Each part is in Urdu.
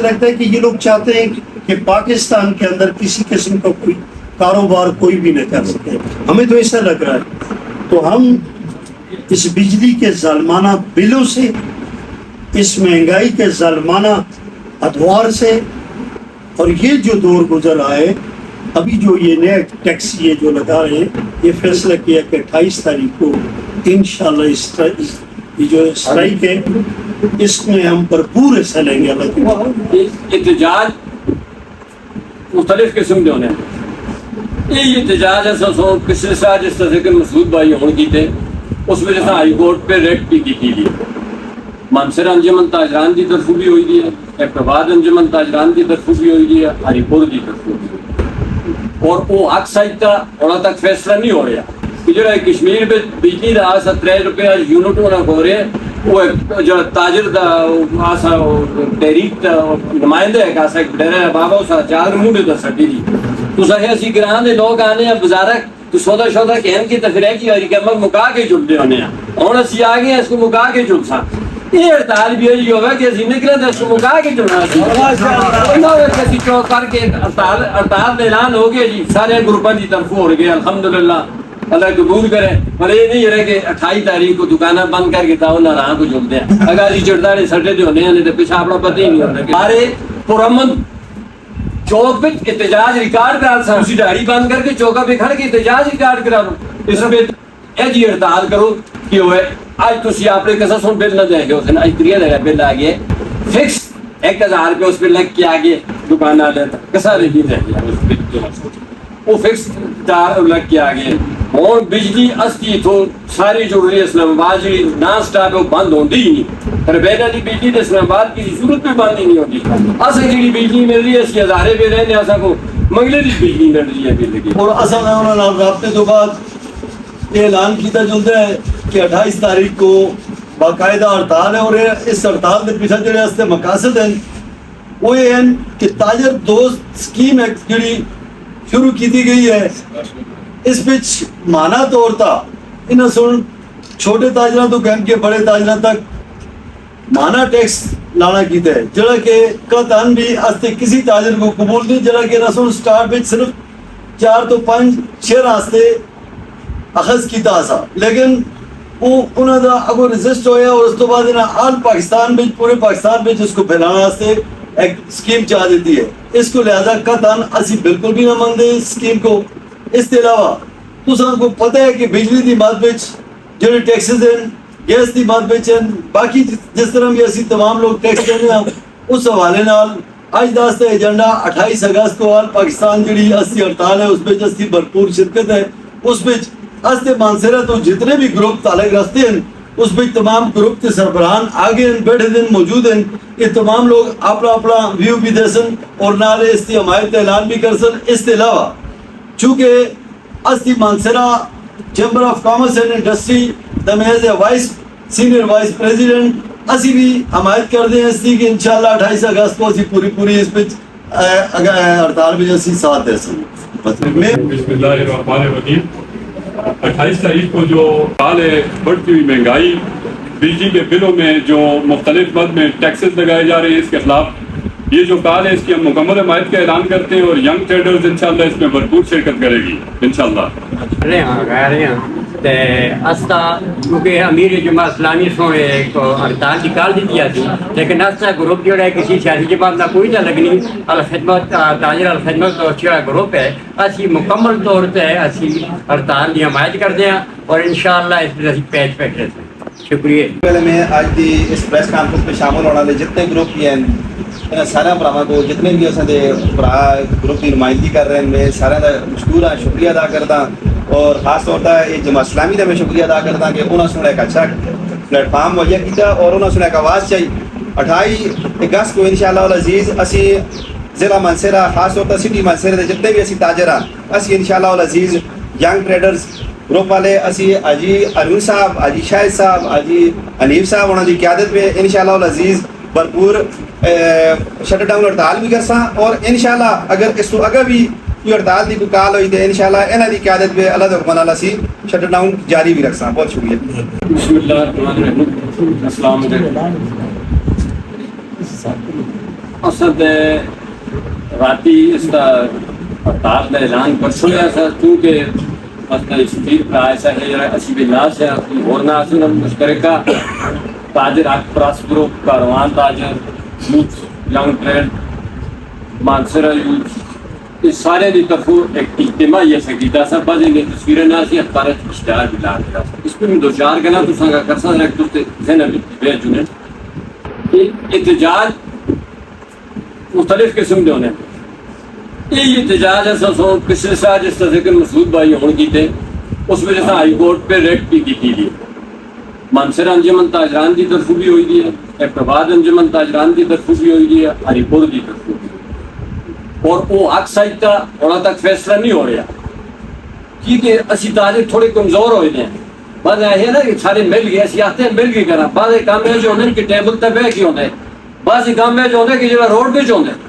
لگتا ہے کہ یہ لوگ چاہتے ہیں کہ پاکستان کے اندر کسی قسم کا کوئی کاروبار کوئی بھی نہ کر سکے. ہمیں تو ایسا لگ رہا ہے. تو ہم اس بجلی کے ظالمانہ بلوں سے، اس مہنگائی کے ظالمانہ ادوار سے، اور یہ جو دور گزر آئے، ابھی جو یہ نیا ٹیکس یہ جو لگا رہے ہیں، یہ فیصلہ کیا کہ 28 تاریخ کو انشاءاللہ یہ جو اسٹرائک ہے اس میں ہم بھرپور حصہ لیں گے. اللہ کی احتجاج مختلف قسم کے ہونے یہ احتجاج ایسا سو پچھلے سال جس طرح کے مسعود بھائی ہون کی تھے اس میں جیسا ہائی کورٹ پہ ریٹ بھی کی تھی. مانسر انجمن تاجران کی طرف بھی ہوئی دی ہے، احتباد انجمن تاجران کی طرف بھی ہوئی دی ہے، ہری پور کی طرف بھی ہوئی ہے. اور وہ حق سائٹ کا اور تک فیصلہ نہیں ہو رہا کہ جو کشمیر میں بجلی کا آسا 3 روپے یونٹ ہونا ہو رہے ہیں. وہ جو تاجر دا آسا تحریک دا نمائندہ ہے کہ ایک ڈیرا بابا اسا 4 منڈے دا سٹی دی تو سہے اسی گراں دے لوگ آنے ہیں بازارک تو سودا شودا کہن کی تفریح کی اور کہ مکا کے چل دے ہونے ہیں. ہن اسی آ گئے اس کو مکا کے چل سا یہ ہڑتال بھی یہی ہوگا کہ اسی نکلے تو اس کو مکا کے چلنا سی کسی چوک کر کے ہڑتال کا اعلان ہو گیا جی سارے گروپوں کی طرف ہو گئے. الحمدللہ اللہ قبول کرے. پر یہ نہیں رہے کہ 28 تاریخ کو دکانیں بند کر کے تاؤ نہ راہ کو چلتے ہیں. اگر یہ چڑھدارے سٹے جو ہونے ہیں تو پیچھے اپنا پتہ ہی نہیں ہوتا. ہمارے پرامن چوک پہ احتجاج ریکارڈ کرا سا اسی دہڑی بند کر کے چوکا پہ کھڑ کے احتجاج ریکارڈ کرا لو. اس پہ اے جی ہڑتال کرو کہ ہوئے آج تسی آپ نے کسا سن بل نہ دیں گے اس دن آج 3 لگا بل آگئے فکس 1000 روپے اس پہ لگ کے آگے دکان آ لیتا کسا نہیں دیں گے وہ فکس لگ کے آگے. اور بجلی استی تو ساری جو رہی اسلام آباد جی نان سٹاپ ہے وہ بند ہوتی ہی نہیں. پر بیٹا جی بجلی تو اسلام آباد کی ضرورت پہ بند ہی نہیں ہوتی. اصل جی بجلی مل رہی ہے اس کی ہزارے پہ رہنے ایسا کو منگلے دی بجلی مل رہی ہے بجلی. اور اصل انہوں نے رابطے تو بعد اعلان کیتا چلتا ہے کہ 28 تاریخ کو باقاعدہ ہڑتال ہے. اور اس ہڑتال کے پیچھے جڑے اس مقاصد ہیں وہ یہ ہیں کہ تاجر دوست اسکیم ایک جڑی شروع کی گئی ہے اس پچ مانا طور تھا انہیں سن چھوٹے تاجران تو کہم کے بڑے تاجران تک مانا ٹیکس لانا کیتا ہے جڑا کہ قطعاً بھی آستے کسی تاجر کو قبول نہیں. جڑا کہ رسول سٹارٹ پچ صرف 4 تو 5 6 راستے اخذ کیتا سا لیکن وہ انہوں نے اگر رجسٹ ہویا اور اس تو بعد انہیں آل پاکستان میں پورے پاکستان میں اس کو پھیلانا واسطے ایک اسکیم چاہ دیتی ہے. اس کو لہذا قطعاً اسی بالکل بھی نہ مانتے اس اسکیم کو. اس کے علاوہ تو سب کو پتہ ہے کہ بجلی دی بات بچ جو ٹیکسز ہیں گیس دی بات بچ ہیں باقی جس طرح بھی اسی تمام لوگ ٹیکس دینے ہیں اس حوالے نال آج داستا ایجنڈا 28 اگست کو آل پاکستان جڑی اسی ہڑتال ہے اس پہ اسی بھرپور شرکت ہے. اس پہ استے مانسرہ تو جتنے بھی گروپ تعلق رکھتے ہیں اس پہ تمام گروپ کے سربراہان آگے ہیں بیٹھے دن موجود ہیں. یہ تمام لوگ اپنا اپنا ویو بھی دے سن اور نالے اس کی حمایت اعلان بھی کر سن. اس کے علاوہ چونکہ استی Mansehra chamber of commerce and industry دمیز وائس سینئر وائس پریزیڈنٹ اسی بھی حمایت کر دیں اس کی کہ انشاءاللہ 28 اگست کو اسی پوری اس پہ ہڑتال بھی اسی ساتھ دے سن. بسم اللہ الرحمن الرحیم. 28 تاریخ کو جو حال ہے بڑھتی ہوئی مہنگائی بجلی کے بلوں میں جو مختلف مد میں ٹیکسز لگائے جا رہے ہیں اس کے خلاف یہ جو کال ہے اس کی ہم مکمل حمایت کا اعلان کرتے ہیں اور ینگ ٹریڈرز انشاءاللہ اس میں بھرپور شرکت کرے گی انشاءاللہ. استا کیونکہ امیر جماعت اسلامی سو ایک ہڑتال نکال دی تھی لیکن استا گروپ جو ہے کسی سیاسی جماعت کا کوئی تعلق نہیں. الخدمت تاجر الخدمت گروپ ہے اسی مکمل طور پہ اسی ہڑتال کی حمایت کرتے ہیں اور انشاءاللہ اس میں پیچ پیٹ رہتے ہیں. شکریہ. پہلے میں آج دی اس پریس کانفرنس میں شامل ہونے والے جتنے گروپ بھی ہیں سارے بھراواں کو جتنے بھی اساں گروپ کی نمائندگی کر رہے ہیں میں سارے کا مشکور ہاں شکریہ ادا کرتا اور خاص طور پر یہ جماعت اسلامی کا میں شکریہ ادا کرتا کہ انہوں نے ایک اچھا پلیٹ فارم مہیا کیا اور انہوں نے ایک آواز چاہیے. 28 اگست کو انشاءاللہ العزیز اسی ضلع مانسرہ خاص طور پر سٹی مانسرہ دے جتنے بھی اسی تاجر ہیں اسی انشاءاللہ العزیز ینگ ٹریڈرز گروپ والے اسی حاجی ارون صاحب حاجی شاہد صاحب حاجی حنیف صاحب انہوں کی قیادت میں انشاءاللہ العزیز بھرپور شٹ ڈاؤن ہڑتال بھی کرساں اور انشاءاللہ اگر اس کو اگر بھی کوئی ہڑتال دی کوئی کال ہوئی تو انشاءاللہ انہاں دی قیادت میں اللہ دے حکم نال اسی شٹ ڈاؤن جاری بھی رکھساں. بہت شکریہ. بسم اللہ الرحمن الرحیم. السلام علیکم. اصل راتی اس کا ہڑتال کا اعلان کر سکیا سا کیونکہ مثلا اسپیر کا ایسا ہے جرا اسی بلاس ہے ہونا اصل مشترکہ تاجر حق پرس گروپ کاروان تاجر youth young trade Mansehra youth اس سارے کی طرفوں ایک اجتماع یہ سکیتا سا بعض ان تصویریں نہ سی اخبار اشتہار بھی لا دیا اس پہ میں دو چار کہنا تو سنگا کر سا رکھ تو ذہن بھی بے جنے احتجاج مختلف قسم کے ہونے یہ احتجاج ایسا سو پچھلے سال جس طرح کہ مسعود بھائی ہون کی تھے اس میں جیسا ہائی کورٹ پہ ریٹ بھی کی تھی مانسر انجمن تاجران کی طرف بھی ہوئی دی ہے احتباد انجمن تاجران کی طرف بھی ہوئی دی ہے ہری پور کی طرف بھی اور وہ حق سائٹ کا ہونا تک فیصلہ نہیں ہو رہا کیونکہ اسی تاجر تھوڑے کمزور ہوئے ہیں بعض ہے نا کہ سارے مل گئے اسی آتے ہیں مل گئے کرنا بعض کام ہے جو ہونے کہ ٹیبل تک بہ کے ہوتا ہے بعض کام ہے جو ہوتا ہے کہ جو روڈ پہ ہوتا ہے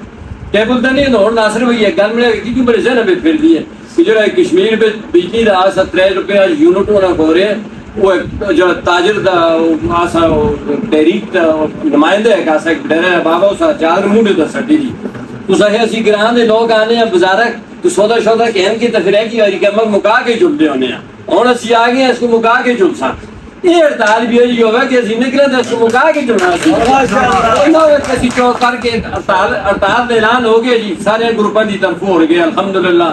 ٹیبل تک نہیں ہوتا ناصر بھائی ایک گل ملے کیونکہ بڑے ذہن میں پھر دی ہے کہ جو کشمیر پہ بجلی کا 17 روپیہ یونٹ ہونا ہو رہے ہیں وہ جو تاجر دا آسا تحریک دا نمائندہ ہے کہا سکتا ہے بابا اسا چار موڈے دا سٹی دی تو صحیح اسی گران دے لوگ آنے ہیں بزارک تو سودا شودا کہن کی تفریح کی واری کمک مکا کے جل دے ہونے ہیں اور اسی آگے ہیں اس کو مکا کے جل سا یہ ارتال بھی ہے ہوگا کہ اسی نکلے تھے اس کو مکا کے جلنا سی انہوں نے کسی چوک کر کے ارتال اعلان ہو گیا جی سارے گروپاں دی طرف ہو گئے الحمدللہ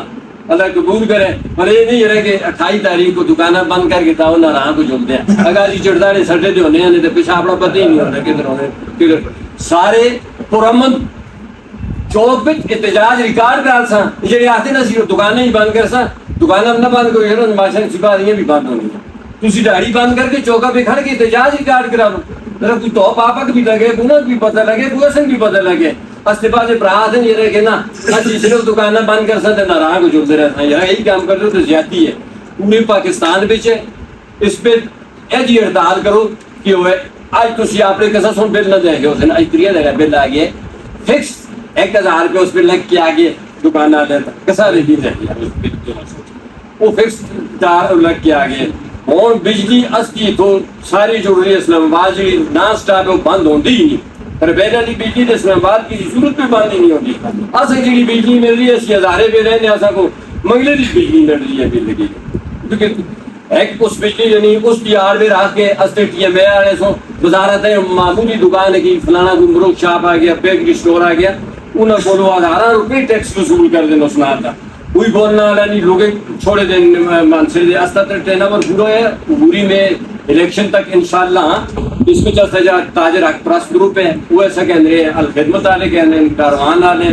اللہ قبول کرے پر یہ نہیں رہے کہ 28 تاریخ کو دکانہ بند کر کے تاؤ نہ رہاں کو جل دیں اگر اسی چڑھدارے سٹے جو ہونے ہیں تو پیچھے اپنا پتہ ہی نہیں ہوتا کدھر ہونے سارے پرامن چوک پہ احتجاج ریکارڈ کر سا جی آتے نا سی دکانیں ہی بند کر سا دکانیں نہ بند کرو ماشاء سپاہ بھی بند ہونی تھی دہڑی بند کر کے چوکا پہ کھڑ کے احتجاج ریکارڈ کرا لو ذرا کوئی تو پاپک بھی لگے گنک بھی پتہ لگے کوسن بھی پتہ لگے استفا سے برات یہ رہے کہ نا اچھی صرف دکانیں بند کر سکتے نہ راہ کو جلتے رہتے ہیں یہی کام کر رہے تو زیادتی ہے پورے پاکستان بچ ہے اس پہ ایجی ہڑتال کرو کہ ہوئے آج تسی آپ نے کسا سن بل نہ دے گے اسے آج 3 جگہ بل آ گئے فکس 1000 روپے اس پہ لگ کے آگے دکان آ لیتا کسا ریڈی دے گیا وہ فکس لگ کے آگے اور بجلی اصلی تو ساری جو رہی اسلام آباد جی نان سٹاپ ہے بند ہوندی ہی نہیں پر پہلے نہیں بجلی اسلام آباد کی ضرورت پہ بند ہی نہیں ہوتی اصل جی بجلی مل رہی ہے اسی ہزارے پہ رہنے ایسا کو منگلے دی بجلی مل رہی ہے بل لگی کیونکہ ایک اس بجلی یعنی اس کی آڑ میں رکھ کے اصلی ٹی ایم اے آ رہے سو وزارت ہے معمولی دکان ہے کہ فلانا گمرک شاپ آ گیا بیکری اسٹور آ گیا انہیں بولو 1000 روپے ٹیکس وصول کر دینا اس نار کا کوئی بولنا والا نہیں لوگ چھوڑے دیں مانسر دے استر ٹرین پر پورا ہے عبوری میں الیکشن تک انشاءاللہ اس میں چلتا جا تاجر حق پرس گروپ ہے وہ ایسا کہہ رہے ہیں الخدمت والے کہہ رہے ہیں کاروان والے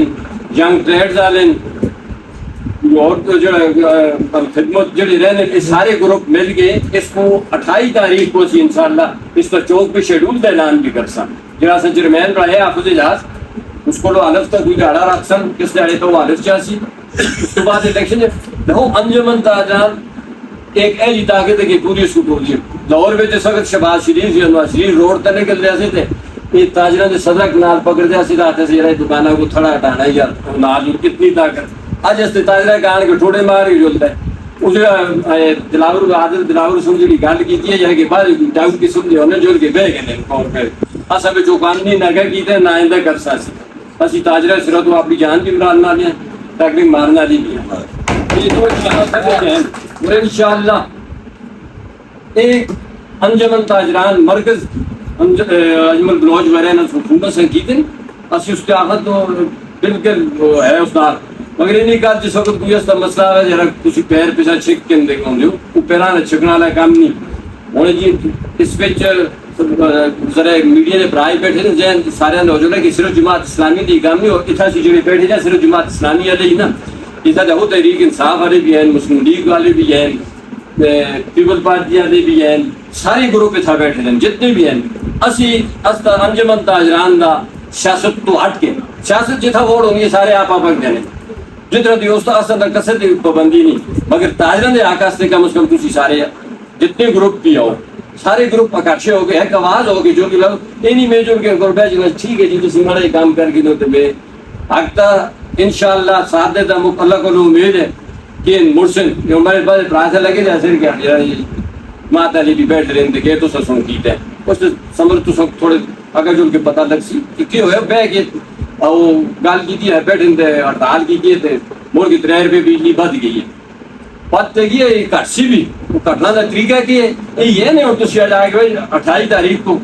ینگ ٹریڈز والے اور جو الخدمت جو رہنے یہ سارے گروپ مل کے اس کو 28 تاریخ کو سی انشاءاللہ اس پر چوک پہ شیڈول کا اعلان بھی کر سن جہاں سے چیئرمین رہے حافظ اجاز اس کو لو حلف تک کوئی گاڑا رکھ سن کس دہڑے تو وہ حلف چاہسی اس کے بعد الیکشن لہو انجمن تاجران ایک ایسی طاقت ہے کہ پوری اس کو پور دی لاہور میں جس وقت شہباز شریف یا نواز شریف روڈ تک نکل جاتے تھے یہ تاجران نے صدر کنال پکڑ دیا سیدھا آتے سے یہ دکانوں کو تھڑا ہٹانا ہے یار نال کتنی طاقت آج اس تاجرہ کہاں کے ٹھوڑے مار کے جلتا ہے اس دلاور عادل دلاور سن جی گل کی ہے کہ بعد ڈاؤٹ کی سن ہونے جل کے بہ گئے قوم پہ اصل جو قانونی نگہ کیتے نہ آئندہ کر سکتے اسی تاجرہ سرا تو اپنی جان کی مراد نہ لیں تقریب مارنا دی بھی یہ تو انشاءاللہ ایک انجمن تاجران مرکز اجمل بلوچ وغیرہ حکومت سے کی تھی اسی اس کی آخر تو بالکل ہے اس نار مگر یہ نہیں کہا جس وقت کوئی اس مسئلہ ہے جرا کسی پیر پیچھا چھک کے دیکھ ہوں وہ پیرانا چھکنا والا کام نہیں ہونے جی اس پہ ذرا میڈیا نے برائے بیٹھے تھے جہاں سارے نے ہو جو کہ صرف جماعت اسلامی دی کام نہیں اور اتنا سی جڑے بیٹھے جائیں صرف جماعت اسلامی والے ہی نا اتنا دیکھو تحریک انصاف والے بھی ہیں مسلم لیگ والے بھی ہیں پیپل پارٹی والے بھی ہیں سارے گروپ اتنا بیٹھے ہیں جتنے بھی ہیں اسی انجمن تاجران دا سیاست تو ہٹ کے سیاست جتنا ووٹ ہوں گے سارے آپ دینے جتنا دوست اصل تک کسے دی پابندی نہیں مگر تاجران دے آکاس سے کم از کم تسی سارے جتنے گروپ بھی ہو سارے گروپ اکٹھے ہو گئے ایک آواز ہو گئی جو کہ لوگ انہی میں جو کہ گروپ ہے ٹھیک ہے جی تسی مڑے کام کر کے دو تے بے اگتا انشاءاللہ ساتھ دے دم اللہ کو امید ہے کہ مرسن جو ہمارے پاس پراسہ لگے جیسے کہ ماتا علی بھی بیٹھ رہے ہیں کہ تو سن کیتے ہیں اس سمر تو سب تھوڑے اگر جو ان کے پتہ لگ سی کہ کیوں ہے بے کہ اور گل کی ہے بیٹھے ہڑتال کی مڑ کے 3 روپے بجلی بد گئی ہے بد گئی ہے گھٹ سی بھی گھٹنا کا طریقہ کی ہے یہ نہیں ہوں تھی جا کے 28 تاریخ کو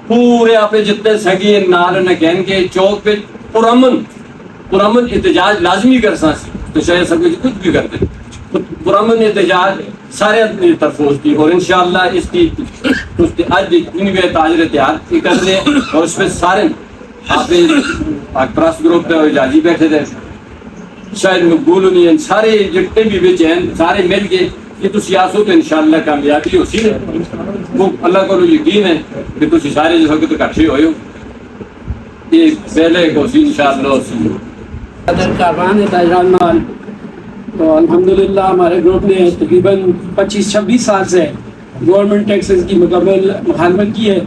پورے آپ جتنے سنگی نال نہ کہن کے چوک پہ پرامن احتجاج لازمی کر سا تو شاید سب کچھ بھی کر دیں پرامن احتجاج سارے طرف ہوتی اور انشاءاللہ اس کی آج تاجر تیار کر دیں اور اس پہ سارے آپ پریس گروپ پہ جاجی بیٹھے تھے شاید مقبول نہیں ہیں سارے جتنے بھی بچے ہیں سارے مل کے یہ تو سیاست تو انشاءاللہ کامیابی ہو سی وہ اللہ کو یقین ہے کہ تھی سارے جو کہ اکٹھے ہوئے ہو یہ پہلے کو سی انشاءاللہ ہو سی صدر کاروان ہے تاجران مال تو الحمدللہ ہمارے گروپ نے تقریباً 25-26 سال سے گورنمنٹ ٹیکسز کی مکمل مخالفت کی ہے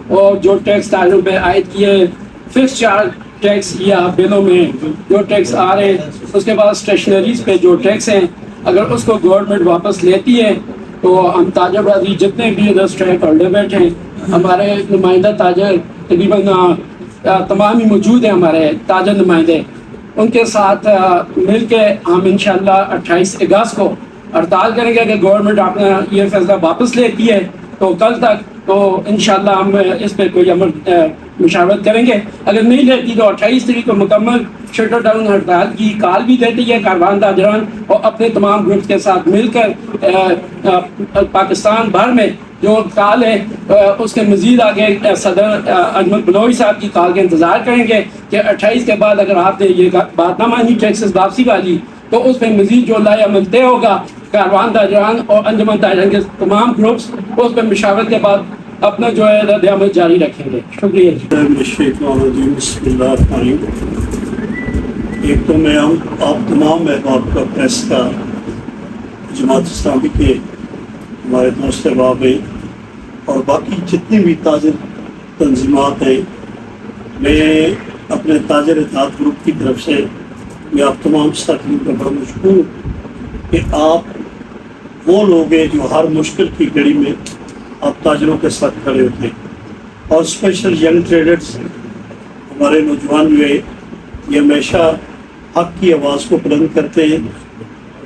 اور جو ٹیکس تاجروں پہ عائد کیے فکس چارج ٹیکس یا بلوں میں جو ٹیکس آ رہے ہیں اس کے بعد اسٹیشنریز پہ جو ٹیکس ہیں اگر اس کو گورنمنٹ واپس لیتی ہے تو ہم تاجر برادری جتنے بھی ادھر اسٹریک ہولڈر بیٹھے ہیں ہمارے نمائندہ تاجر تقریباً تمام ہی موجود ہیں ہمارے تاجر نمائندے ان کے ساتھ مل کے ہم انشاءاللہ 28 اگست کو ہڑتال کریں گے کہ گورنمنٹ اپنا یہ فیصلہ واپس لیتی ہے تو کل تک تو انشاءاللہ ہم اس پہ کوئی عمل مشاورت کریں گے اگر نہیں لیتی تو 28 تاریخ کو مکمل شٹر ڈاؤن ہڑتال کی کال بھی دیتی ہے کاروان تاجران اور اپنے تمام گروپس کے ساتھ مل کر پاکستان بھر میں جو کال ہے اس کے مزید آگے صدر اجمل بلوچ صاحب کی کال کا انتظار کریں گے کہ 28 کے بعد اگر آپ نے یہ بات نہ مانی ٹیکسز واپسی والی تو اس پہ مزید جو لائے عمل طے ہوگا کاروان تاجران اور انجمن تاجران کے تمام گروپس اس پہ مشاورت کے بعد اپنا جو ہے رد عمل جاری رکھیں گے. شکریہ. بسم اللہ الرحمن الرحیم. ایک تو میں آپ تمام احباب کا پریس کا جماعت اسلامی کے ہمارے دوست احباب ہیں اور باقی جتنی بھی تاجر تنظیمات ہیں میں اپنے تاجر اتحاد گروپ کی طرف سے میں آپ تمام ساتھیوں کا بڑا مشکور ہوں کہ آپ وہ لوگ ہیں جو ہر مشکل کی گھڑی میں آپ تاجروں کے ساتھ کھڑے ہوتے ہیں اور اسپیشل ینگ ٹریڈرز ہمارے نوجوان جو ہے یہ ہمیشہ حق کی آواز کو بلند کرتے ہیں.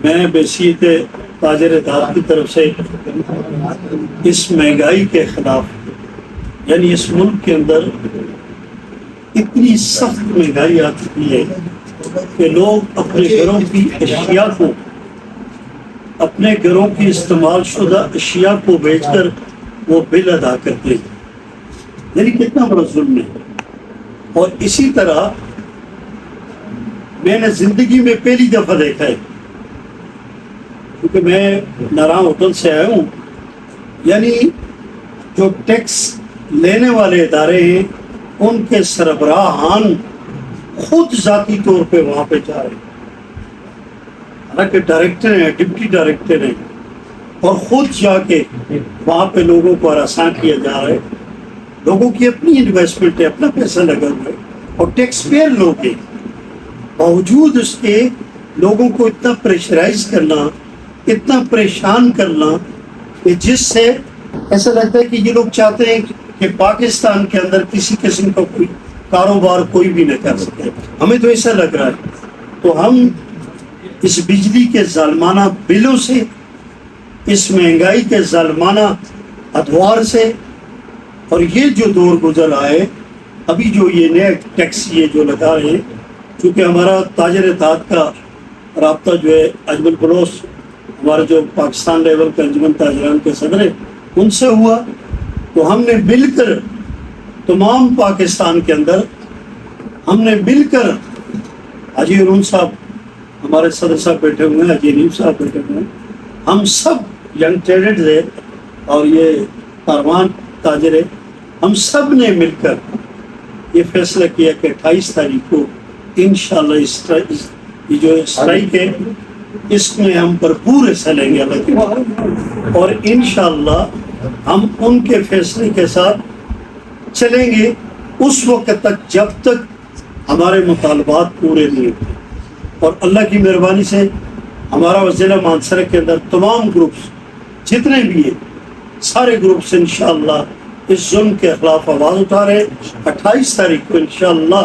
میں بحیثیت تاجر اتحاد کی طرف سے اس مہنگائی کے خلاف یعنی اس ملک کے اندر اتنی سخت مہنگائی آ چکی ہے کہ لوگ اپنے گھروں کی اشیاء کو اپنے گھروں کی استعمال شدہ اشیاء کو بیچ کر وہ بل ادا کرتے ہیں. یعنی کتنا بڑا ظلم ہے. اور اسی طرح میں نے زندگی میں پہلی دفعہ دیکھا ہے کیونکہ میں ناران ہوٹل سے آیا ہوں یعنی جو ٹیکس لینے والے ادارے ہیں ان کے سربراہان خود ذاتی طور پہ وہاں پہ جا رہے ہیں. حالانکہ ڈائریکٹر ہیں ڈپٹی ڈائریکٹر ہیں اور خود جا کے وہاں پہ لوگوں کو ہراساں کیا جا رہا ہے. لوگوں کی اپنی انویسٹمنٹ ہے اپنا پیسہ لگا ہوا ہے اور ٹیکس پیئر لوگ ہیں باوجود اس کے لوگوں کو اتنا پریشرائز کرنا اتنا پریشان کرنا کہ جس سے ایسا لگتا ہے کہ یہ لوگ چاہتے ہیں کہ پاکستان کے اندر کسی قسم کا کوئی کاروبار کوئی بھی نہ کر سکے. ہمیں تو ایسا لگ رہا ہے. تو ہم اس بجلی کے ظالمانہ بلوں سے اس مہنگائی کے ظالمانہ ادوار سے اور یہ جو دور گزر آئے ابھی جو یہ نیا ٹیکس یہ جو لگا رہے ہیں چونکہ ہمارا تاجر اتحاد کا رابطہ جو ہے اجمل بلوچ ہمارے جو پاکستان لیول کے انجمن تاجران کے صدر ہیں ان سے ہوا تو ہم نے مل کر تمام پاکستان کے اندر ہم نے مل کر حاجی ارون صاحب ہمارے صدر صاحب بیٹھے ہوئے ہیں حاجی نیم صاحب بیٹھے ہوئے ہیں ہم سب ینگ ٹریڈرز ہیں اور یہ کاروان تاجر ہے ہم سب نے مل کر یہ فیصلہ کیا کہ 28 تاریخ کو انشاءاللہ یہ جو اسٹرائک ہے اس میں ہم بھرپور حصہ لیں گے اللہ کے اور انشاءاللہ ہم ان کے فیصلے کے ساتھ چلیں گے اس وقت تک جب تک ہمارے مطالبات پورے نہیں ہوتے. اور اللہ کی مہربانی سے ہمارا ضلع مانسر کے اندر تمام گروپس جتنے بھی ہیں سارے گروپس انشاءاللہ اس ظلم کے خلاف آواز اٹھا رہے ہیں. 28 تاریخ کو انشاءاللہ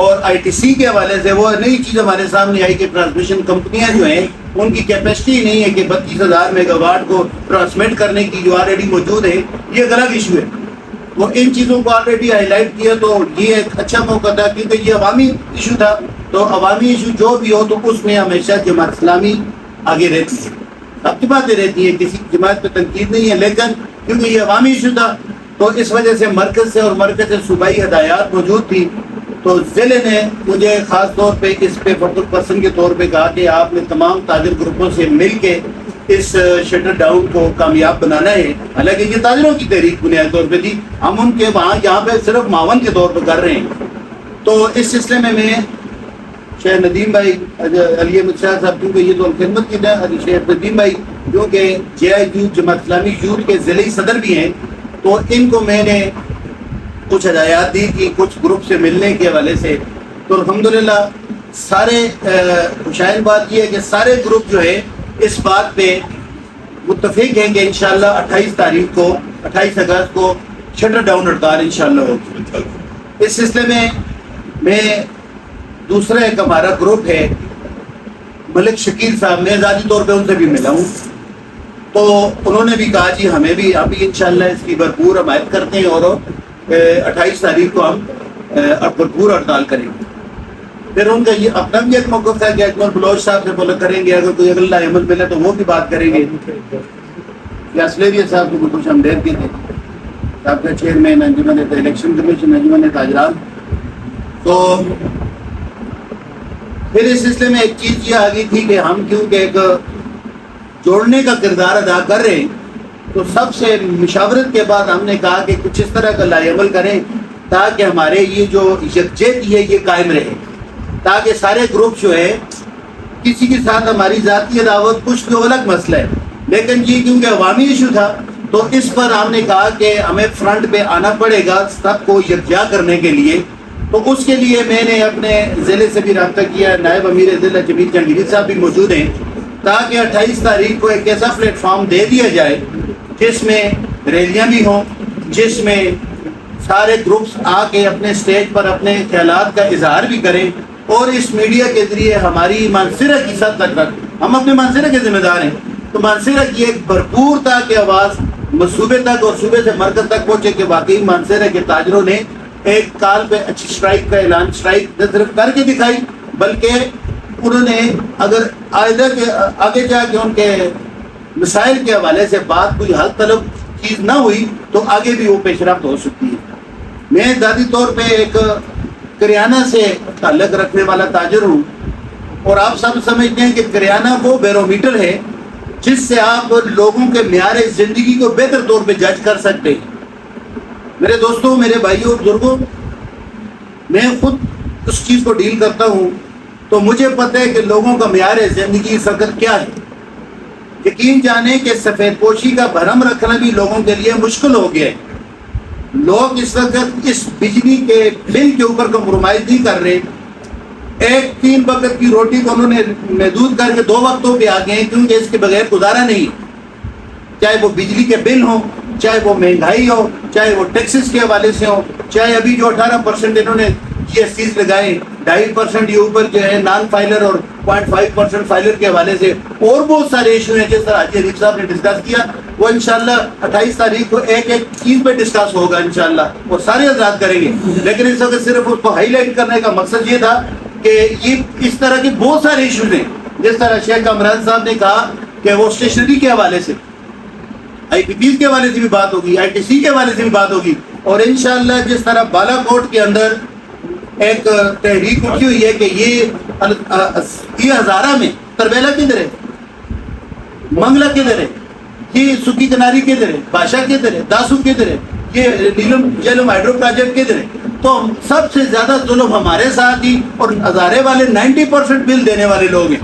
اور ITC کے حوالے سے وہ نئی چیز ہمارے سامنے آئی کہ ٹرانسمیشن کمپنیاں جو ہیں ان کی کیپیسٹی نہیں ہے کہ 32,000 میگا واٹ کو ٹرانسمٹ کرنے کی جو آلریڈی موجود ہے. یہ ایک الگ ایشو ہے. وہ ان چیزوں کو آلریڈی ہائی لائٹ کیا تو یہ ایک اچھا موقع تھا کیونکہ یہ عوامی ایشو تھا. تو عوامی ایشو جو بھی ہو تو اس میں ہمیشہ جماعت اسلامی آگے رہتی ہے. اب کی باتیں رہتی ہیں, کسی جماعت پہ تنقید نہیں ہے, لیکن کیونکہ یہ عوامی ایشو تھا تو اس وجہ سے مرکز سے اور مرکز سے صوبائی ہدایات موجود تھی. تو ضلع نے مجھے خاص طور پہ اس پہ فوکل پرسن کے طور پہ کہا کہ آپ نے تمام تاجر گروپوں سے مل کے اس شٹر ڈاؤن کو کامیاب بنانا ہے. حالانکہ یہ تاجروں کی تحریک بنیادی طور پہ تھی, ہم ان کے وہاں یہاں پہ صرف معاون کے طور پہ کر رہے ہیں. تو اس سلسلے میں شیخ ندیم بھائی, علی احمد شاہ صاحب, کیونکہ یہ تو خدمت کی ہے, شیخ ندیم بھائی کیونکہ JIU جماعت اسلامی یوتھ کے ضلعی صدر بھی ہیں, تو ان کو میں نے کچھ ہدایات دی کہ کچھ گروپ سے ملنے کے حوالے سے. تو الحمدللہ سارے خوشائن بات یہ ہے کہ سارے گروپ جو ہے اس بات پہ متفق ہیں کہ انشاءاللہ 28 اگست کو شٹر ڈاؤن ہڑتال انشاءاللہ ہوگی. اس سلسلے میں دوسرا ایک ہمارا گروپ ہے ملک شکیل صاحب, میں ذاتی طور پہ ان سے بھی ملا ہوں. تو انہوں نے بھی کہا جی ہمیں بھی انشاءاللہ اس کی بھرپور حمایت کرتے ہیں اور 28 تاریخ کو ہم بھرپور ہڑتال کریں گے. پھر ان کا یہ اپنا بھی ایک موقف تھا کہ اکمل بلوچ صاحب سے بولا کریں گے, اگر کوئی اگلا احمد ملے تو وہ بھی بات کریں گے. یا اسلیریہ صاحب کو کچھ ہم دیر کے تھے, صاحب کا چیئرمین انجمن الیکشن کمیشن انجمن تاجران. تو پھر اس سلسلے میں ایک چیز یہ آ گئی تھی کہ ہم کیونکہ ایک جوڑنے کا کردار ادا کر رہے ہیں تو سب سے مشاورت کے بعد ہم نے کہا کہ کچھ اس طرح کا لائی عمل کریں تاکہ ہمارے یہ جو یکجہتی ہے یہ قائم رہے, تاکہ سارے گروپ جو ہے کسی کے ساتھ ہماری ذاتی عداوت کچھ تو الگ مسئلہ ہے, لیکن یہ کیونکہ عوامی ایشو تھا تو اس پر ہم نے کہا کہ ہمیں فرنٹ پہ آنا پڑے گا سب کو یکجا کرنے کے لیے. تو اس کے لیے میں نے اپنے ضلع سے بھی رابطہ کیا, نائب امیر ضلع جمیل جہانگیری صاحب بھی موجود ہیں, تاکہ 28 تاریخ کو ایک ایسا پلیٹ فارم دے دیا جائے جس میں ریلیاں بھی ہوں, جس میں سارے گروپس آ کے اپنے سٹیج پر اپنے خیالات کا اظہار بھی کریں, اور اس میڈیا کے ذریعے ہماری مانسرہ کی سطح تک ہم اپنے مانسرہ کے ذمہ دار ہیں, تو مانسرہ کی ایک بھرپور تاکہ آواز صوبے تک اور صوبے سے مرکز تک پہنچے کہ واقعی مانسرہ کے تاجروں نے ایک کال پہ اچھی اسٹرائک کا اعلان, اسٹرائک نہ صرف کر کے دکھائی بلکہ انہوں نے اگر آگے جا کے ان کے مسائل کے حوالے سے بات کوئی حل طلب چیز نہ ہوئی تو آگے بھی وہ پیش رفت ہو سکتی ہے. میں ذاتی طور پہ ایک کریانہ سے تعلق رکھنے والا تاجر ہوں, اور آپ سب سمجھتے ہیں کہ کریانہ وہ بیرومیٹر ہے جس سے آپ لوگوں کے معیار زندگی کو بہتر طور پہ جج کر سکتے ہیں. میرے دوستوں, میرے بھائیوں اور بزرگوں, میں خود اس چیز کو ڈیل کرتا ہوں تو مجھے پتہ ہے کہ لوگوں کا معیار زندگی اس وقت کیا ہے. یقین جانیں کہ سفید پوشی کا بھرم رکھنا بھی لوگوں کے لیے مشکل ہو گیا ہے. لوگ اس وقت اس بجلی کے بل کے اوپر کمپرومائز نہیں کر رہے. ایک 3 وقت کی روٹی کو انہوں نے محدود کر کے 2 وقتوں پہ آ گئے ہیں, کیونکہ اس کے بغیر گزارا نہیں, چاہے وہ بجلی کے بل ہوں, چاہے وہ مہنگائی ہو, چاہے وہ ٹیکسز کے حوالے سے ہو, چاہے ابھی جو 18% انہوں نے GSTs لگائے, 2.5% یہ اوپر جو ہے نان فائلر اور 0.5% فائلر کے حوالے سے, اور بہت سارے ایشو ہیں جس طرح حاجی حریف صاحب نے ڈسکس کیا. وہ انشاءاللہ 28 تاریخ کو ایک چیز پہ ڈسکس ہوگا انشاءاللہ, اور سارے حضرات کریں گے. لیکن اس وقت صرف اس کو ہائی لائٹ کرنے کا مقصد یہ تھا کہ یہ اس طرح کے بہت سارے ایشوز ہیں, جس طرح شیخ کامران صاحب نے کہا کہ وہ اسٹیشنری کے حوالے سے, IPPs کے حوالے سے بھی بات ہوگی, ITC کے حوالے سے بھی بات ہوگی, اور انشاءاللہ جس طرح بالا کوٹ کے اندر ایک تحریک اٹھی ہوئی ہے کہ یہ ہزارہ میں تربیلا کدھر ہے, منگلہ کدھر ہے, یہ سکی کناری کدھر ہے, بادشاہ کدھر ہے, داسو کدھر ہے, یہ نیلم جیلم ہائیڈرو پروجیکٹ کدھر ہے. تو سب سے زیادہ ظلم ہمارے ساتھ ہی, اور ہزارے والے 90% بل دینے والے لوگ ہیں,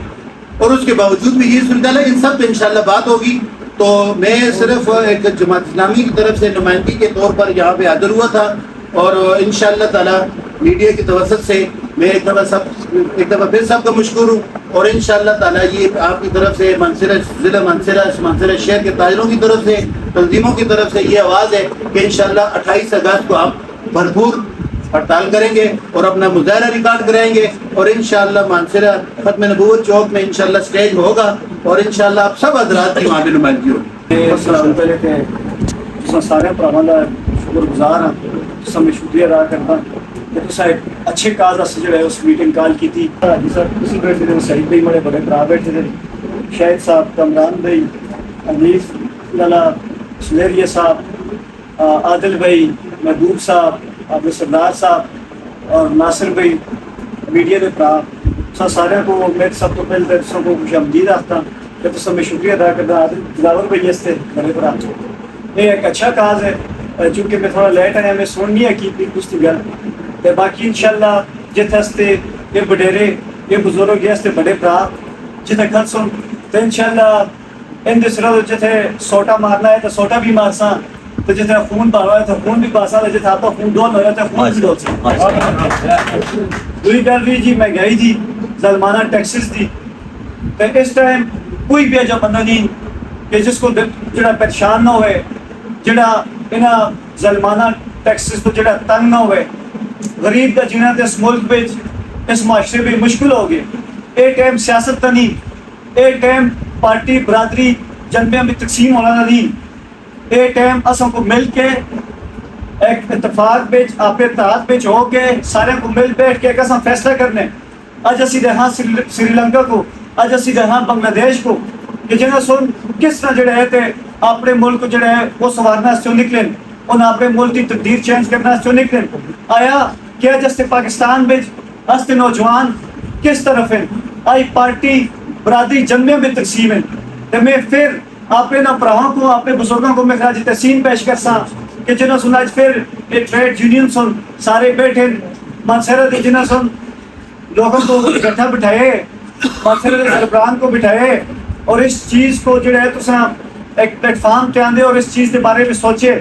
اور اس کے باوجود بھی یہ صورتحال ہے. ان سب پہ انشاءاللہ بات ہوگی. تو میں صرف ایک جماعت اسلامی کی طرف سے نمائندگی کے طور پر یہاں پہ حاضر ہوا تھا, اور انشاءاللہ تعالی میڈیا کی توسط سے میں ایک دفعہ پھر سب کا مشکور ہوں, اور انشاءاللہ تعالی یہ آپ کی طرف سے منصرہ ضلع منصرہ شہر کے تاجروں کی طرف سے, تنظیموں کی طرف سے یہ آواز ہے کہ انشاءاللہ 28 اگست کو ہم بھرپور ہڑتال کریں گے اور اپنا مظاہرہ ریکارڈ کرائیں گے اور انشاءاللہ مانسرہ ختم نبوت چوک میں انشاءاللہ سٹیج ہوگا اور انشاءاللہ آپ سب حضرات کی وہاں پہ نمائندگی ہوگی. السلام علیکم. سارے پراواں دا شکر گزار ہاں, میں شکریہ ادا کرتا کہ تساں ایک اچھے کاز واسطے جو ہے اس میٹنگ کال کی تھی. جی سر تسی بیٹھے تھے, سعید بھائی بڑے بڑے برا بیٹھے تھے, شاہد صاحب, کمران بھائی, حنیف لالا, سلیریہ صاحب, عادل بھائی, محبوب صاحب, عبد السردار صاحب اور ناصر بھائی میڈیا کے برا سارے کو میں سب تو پہلے سب کو خوش آمدید آختا کہ تو سب میں شکریہ ادا کرتا. عادل دلاور بھائی اس سے بڑے برا یہ ایک اچھا کاز ہے, چونکہ میں تھوڑا لیٹ آیا, میں سن نہیں کی کچھ گل تو باقی انشاءاللہ جتنے ہستے یہ وڈیرے یہ بزرگ یہ بڑے برا جتنے گل سن تو انشاءاللہ ان دوسرا جتنے سوٹا مارنا ہے تو سوٹا بھی مارسا, تو جتنا خون بارا ہے تو خون بھی باسا, جتنا آپ کا خون ڈول ہو رہا ہے خون بھی ڈول سا. دوسری گل بھی جی مہنگائی دی, ظالمانہ ٹیکسز دی, تو اس ٹائم کوئی بھی ایجا بندہ نہیں کہ جس کو جڑا پریشان نہ ہوئے, جڑا انہاں ظالمانہ ٹیکسز تو جڑا تنگ نہ ہوئے. غریب دا جینا تے اس ملک میں اس معاشرے میں مشکل ہو گئے. اے ٹائم سیاست تا نہیں, اے ٹائم پارٹی برادری جنبے میں تقسیم ہونا نہیں, اے ٹائم اساں کو مل کے ایک اتفاق بیچ آپ اتحاد بیچ ہو کے سارے کو مل بیٹھ کے ایک اساں فیصلہ کرنے. اج اسی دہاں سری لنکا کو, اج اسی دہاں بنگلہ دیش کو کہ جنہاں سن کس طرح جڑے ہے تے اپنے ملک کو جڑے ہے وہ سوارنا سے نکلیں, انہاں اپنے ملک کی تقدیر چینج کرنا سے نکلیں. آیا کہ جس پاکستان میں ہستے نوجوان کس طرف ہیں, آئی پارٹی برادری جنبے میں تقسیم ہیں. تو میں پھر اپنے نہ پراہوں کو اپنے بزرگوں کو میں خراج تحسین پیش کر سا کہ جنہوں سن آج پھر یہ ٹریڈ یونین سن سارے بیٹھے مانسرہ دے, جنہوں سن لوگوں کو اکٹھا بٹھائے, مانسرہ دے سربراہان کو بٹھائے اور اس چیز کو جو ہے تو ایک پلیٹ فارم تے آندے اور اس چیز کے بارے میں سوچے.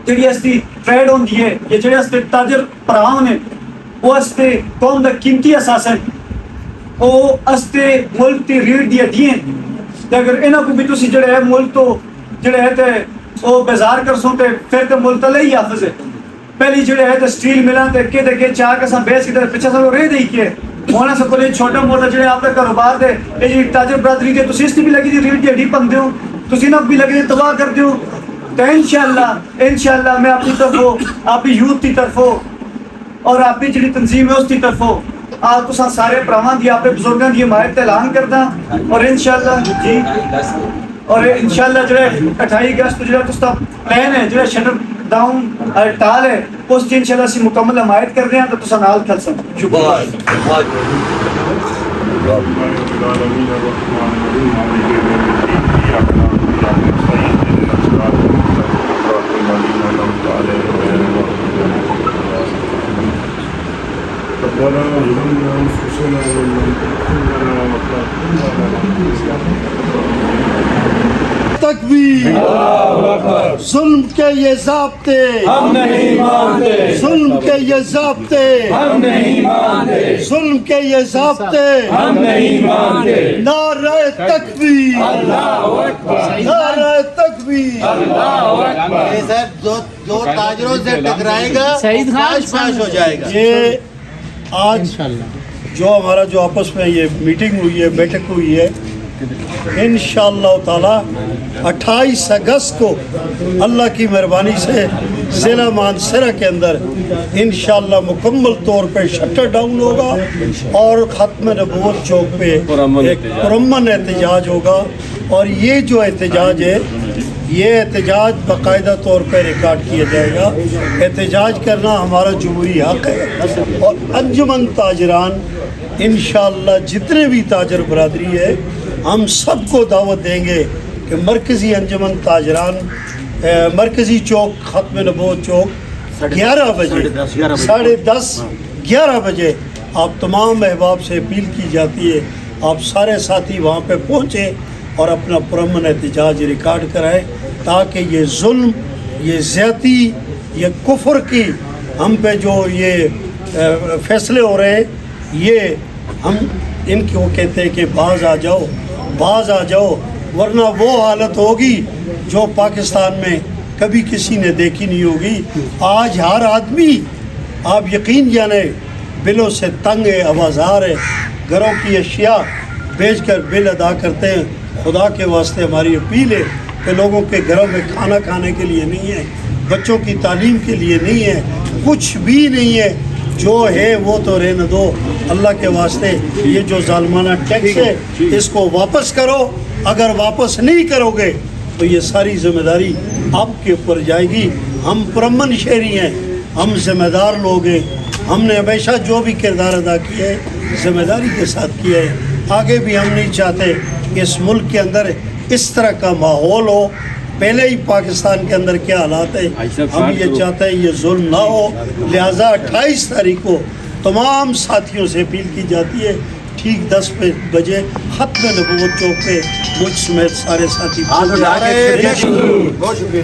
جڑی استی ٹریڈ ہوندی ہے یہ جڑے استے تاجر پراہوں نے وہ استے قوم دا قیمتی اساس ہے, وہ استے ملک تی ریڑھ دیا دیئے. اگر انہاں کو بھی تسی جڑے ہے ملک تو جڑے ہے تے وہ بیزار کر سوں تے پھر تے ملک تلے ہی حافظ ہے. پہلی جڑے ہے تے سٹیل ملان تے کے دے چاہ کے ساں بیس کی طرح پچھا ساں رہ دئی کے ہونا سا کوئی چھوٹا موٹا جڑے آپ کا کاروبار دے یہ جی تاجر برادری دے تسی اس کی بھی لگی دی ریڑھ دی پن دیوں, تسی نہ بھی لگی دی تباہ کر دیوں. تو انشاءاللہ میں اپنی طرفوں آپ کی یوتھ کی طرفوں اور آپ کی جڑی تنظیم ہے اس کی طرفوں آپ تو سارے پرامان دی آپ بزرگاں دی حمایت اعلان کرتا اور انشاءاللہ جی اور انشاءاللہ جڑے 28 اگست کو جڑا تستا پلان ہے جڑا شٹر ڈاؤن ہڑتال ہے اس کی انشاءاللہ اسی مکمل حمایت کر رہے ہیں تو تسا نال کھل سن. تکبیر, ظلم کے یہ ضابطے ہم نہیں مانتے, ظلم کے یہ ضابطے ہم نہیں مانتے, ظلم کے یہ ضابطے ہم نہیں مانتے. نعرہ تکبیر, نعرہ تکبیر. یہ صاحب جو تاجروں سے ٹکرائے گا پاش پاش ہو جائے گا. یہ آج جو ہمارا جو آپس میں یہ میٹنگ ہوئی ہے, بیٹھک ہوئی ہے, انشاءاللہ تعالی 28 اگست کو اللہ کی مہربانی سے ضلع مانسرہ کے اندر انشاءاللہ مکمل طور پہ شٹر ڈاؤن ہوگا اور ختم نبوت چوک پہ ایک پرامن احتجاج ہوگا. اور یہ جو احتجاج ہے یہ احتجاج باقاعدہ طور پہ ریکارڈ کیا جائے گا. احتجاج کرنا ہمارا جمہوری حق ہے اور انجمن تاجران انشاءاللہ جتنے بھی تاجر برادری ہے ہم سب کو دعوت دیں گے کہ مرکزی انجمن تاجران مرکزی چوک ختم نبوت چوک 11 بجے 10:30 11 بجے آپ تمام احباب سے اپیل کی جاتی ہے آپ سارے ساتھی وہاں پہ پہنچیں اور اپنا پرامن احتجاج ریکارڈ کرائیں تاکہ یہ ظلم یہ زیادتی یہ کفر کی ہم پہ جو یہ فیصلے ہو رہے ہیں یہ ہم ان کو کہتے ہیں کہ باز آ جاؤ ورنہ وہ حالت ہوگی جو پاکستان میں کبھی کسی نے دیکھی نہیں ہوگی. آج ہر آدمی آپ یقین جانے بلوں سے تنگ ہے، آوازار ہے، گھروں کی اشیاء بیچ کر بل ادا کرتے ہیں. خدا کے واسطے ہماری اپیل ہے کہ لوگوں کے گھروں میں کھانا کھانے کے لیے نہیں ہے، بچوں کی تعلیم کے لیے نہیں ہے، کچھ بھی نہیں ہے. جو ہے وہ تو رہنے دو. اللہ کے واسطے یہ جو ظالمانہ ٹیکس ہے اس کو واپس کرو. اگر واپس نہیں کرو گے تو یہ ساری ذمہ داری آپ کے اوپر جائے گی. ہم پرامن شہری ہیں، ہم ذمہ دار لوگ ہیں. ہم نے ہمیشہ جو بھی کردار ادا کیا ہے ذمہ داری کے ساتھ کیا ہے. آگے بھی ہم نہیں چاہتے کہ اس ملک کے اندر اس طرح کا ماحول ہو. پہلے ہی پاکستان کے اندر کیا حالات ہے، ہم یہ چاہتے ہیں یہ ظلم نہ ہو. لہٰذا 28 تاریخ کو تمام ساتھیوں سے اپیل کی جاتی ہے ٹھیک 10 بجے ختم نبوت چوک پہ مجھ سمیت سارے ساتھی بہت شکریہ.